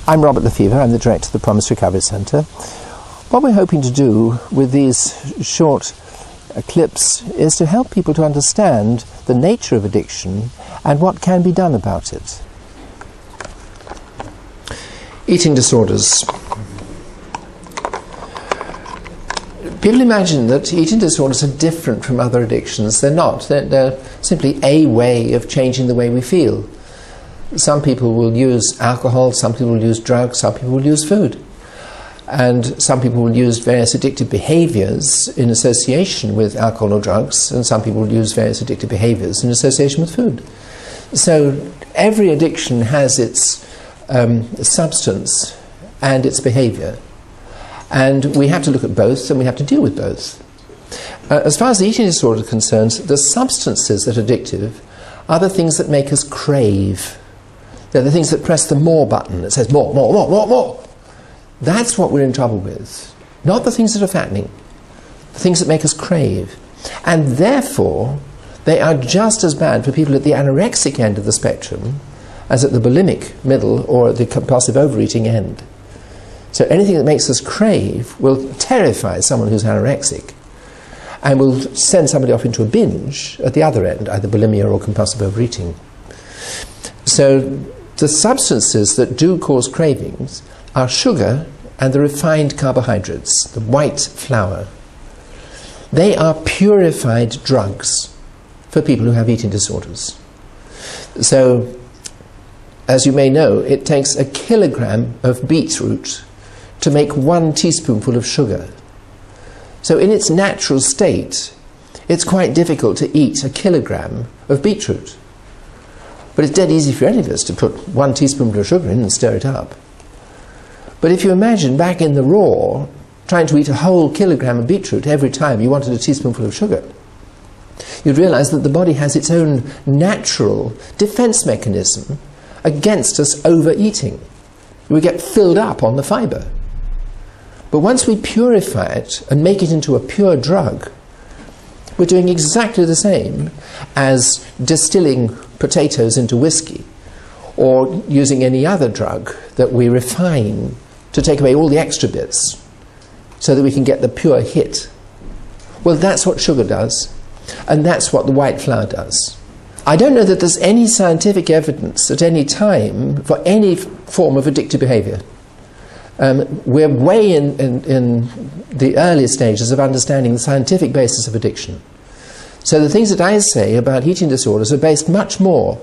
I'm Robert Lefever, I'm the director of the Promise Recovery Centre. What we're hoping to do with these short clips is to help people to understand the nature of addiction and what can be done about it. Eating disorders. People imagine that eating disorders are different from other addictions. They're not. They're simply a way of changing the way we feel. Some people will use alcohol, some people will use drugs, some people will use food. And some people will use various addictive behaviours in association with alcohol or drugs, and some people will use various addictive behaviours in association with food. So every addiction has its substance and its behaviour. And we have to look at both, and we have to deal with both. As far as the eating disorder is concerned, the substances that are addictive are the things that make us crave. They're the things that press the more button that says more, more, more, more, more. That's what we're in trouble with. Not the things that are fattening. The things that make us crave. And therefore, they are just as bad for people at the anorexic end of the spectrum as at the bulimic middle or at the compulsive overeating end. So anything that makes us crave will terrify someone who's anorexic and will send somebody off into a binge at the other end, either bulimia or compulsive overeating. So the substances that do cause cravings are sugar and the refined carbohydrates, the white flour. They are purified drugs for people who have eating disorders. So, as you may know, it takes a kilogram of beetroot to make 1 teaspoonful of sugar. So in its natural state, it's quite difficult to eat a kilogram of beetroot. But it's dead easy for any of us to put 1 teaspoonful of sugar in and stir it up. But if you imagine back in the raw, trying to eat a whole kilogram of beetroot every time you wanted a teaspoonful of sugar, you'd realise that the body has its own natural defence mechanism against us overeating. We get filled up on the fibre. But once we purify it and make it into a pure drug, we're doing exactly the same as distilling potatoes into whiskey or using any other drug that we refine to take away all the extra bits so that we can get the pure hit. Well, that's what sugar does, and that's what the white flour does. I don't know that there's any scientific evidence at any time for any form of addictive behaviour. We're way in the early stages of understanding the scientific basis of addiction. So the things that I say about eating disorders are based much more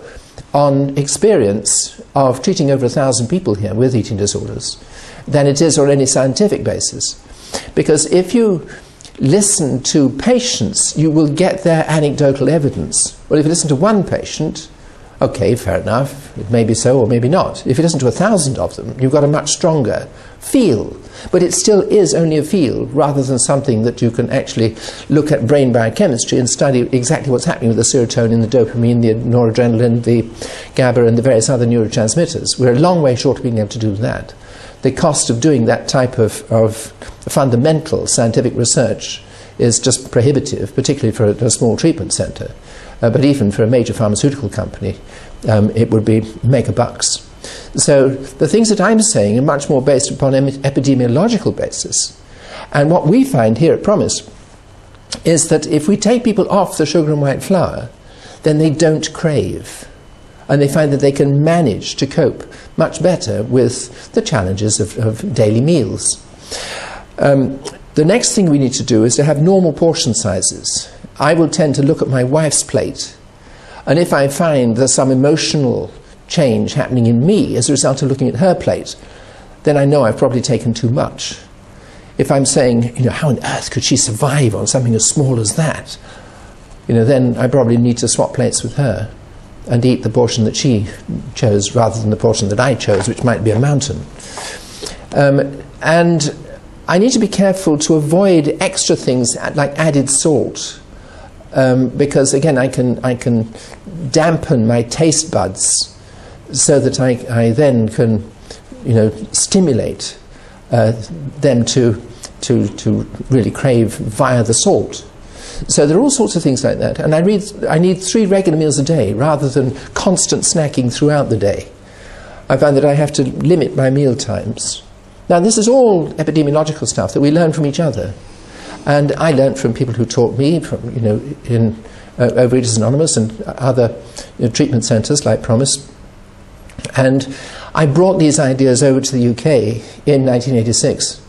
on experience of treating over 1,000 people here with eating disorders than it is on any scientific basis. Because if you listen to patients, you will get their anecdotal evidence. Well, if you listen to one patient, okay, fair enough, it may be so or maybe not. If you listen to 1,000 of them, you've got a much stronger feel. But it still is only a feel rather than something that you can actually look at brain biochemistry and study exactly what's happening with the serotonin, the dopamine, the noradrenaline, the GABA and the various other neurotransmitters. We're a long way short of being able to do that. The cost of doing that type of fundamental scientific research is just prohibitive, particularly for a small treatment centre. But even for a major pharmaceutical company, it would be mega bucks. So the things that I'm saying are much more based upon epidemiological basis. And what we find here at Promise is that if we take people off the sugar and white flour, then they don't crave. And they find that they can manage to cope much better with the challenges of daily meals. The next thing we need to do is to have normal portion sizes. I will tend to look at my wife's plate, and if I find there's some emotional change happening in me as a result of looking at her plate, then I know I've probably taken too much. If I'm saying, how on earth could she survive on something as small as that? Then I probably need to swap plates with her and eat the portion that she chose rather than the portion that I chose, which might be a mountain. And I need to be careful to avoid extra things like added salt, because again I can dampen my taste buds so that I then can stimulate them to really crave via the salt. So there are all sorts of things like that, and I need 3 regular meals a day rather than constant snacking throughout the day. I found that I have to limit my meal times. Now, this is all epidemiological stuff that we learn from each other. And I learned from people who taught me, from, in Overeaters Anonymous and other treatment centres like Promise. And I brought these ideas over to the UK in 1986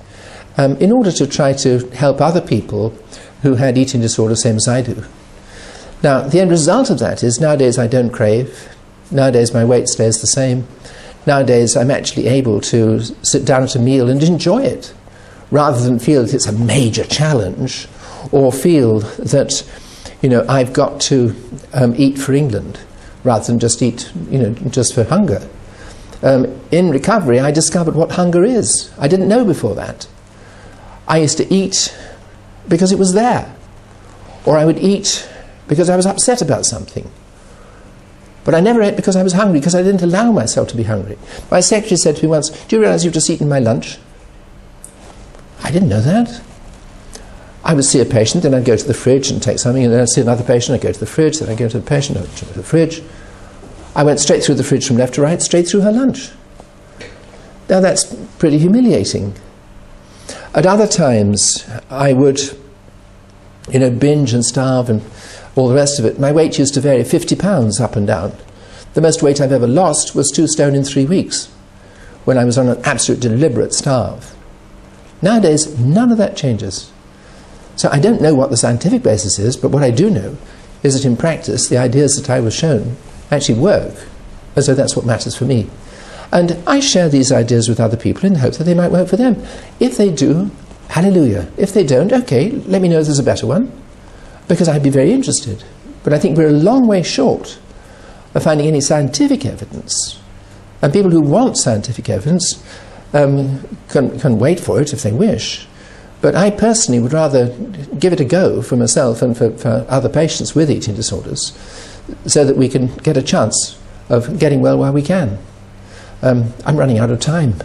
in order to try to help other people who had eating disorders, same as I do. Now, the end result of that is nowadays I don't crave. Nowadays my weight stays the same. Nowadays I'm actually able to sit down at a meal and enjoy it, rather than feel that it's a major challenge, or feel that, I've got to eat for England, rather than just eat, just for hunger. In recovery, I discovered what hunger is. I didn't know before that. I used to eat because it was there, or I would eat because I was upset about something. But I never ate because I was hungry, because I didn't allow myself to be hungry. My secretary said to me once, "Do you realise you've just eaten my lunch?" I didn't know that. I would see a patient, then I'd go to the fridge and take something, and then I'd see another patient, I'd go to the fridge, then I'd go to the patient, I'd go to the fridge. I went straight through the fridge from left to right, straight through her lunch. Now that's pretty humiliating. At other times, I would, binge and starve and all the rest of it. My weight used to vary 50 pounds up and down. The most weight I've ever lost was 2 stone in 3 weeks, when I was on an absolute deliberate starve. Nowadays, none of that changes. So I don't know what the scientific basis is, but what I do know is that in practice, the ideas that I was shown actually work, as though that's what matters for me. And I share these ideas with other people in the hope that they might work for them. If they do, hallelujah. If they don't, okay, let me know if there's a better one, because I'd be very interested. But I think we're a long way short of finding any scientific evidence. And people who want scientific evidence can wait for it if they wish. But I personally would rather give it a go for myself and for other patients with eating disorders, so that we can get a chance of getting well while we can. I'm running out of time.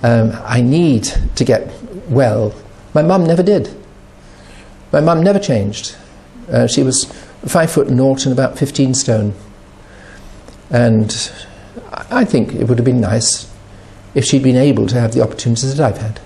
I need to get well. My mum never did. My mum never changed. She was 5'0" and about 15 stone. And I think it would have been nice if she'd been able to have the opportunities that I've had.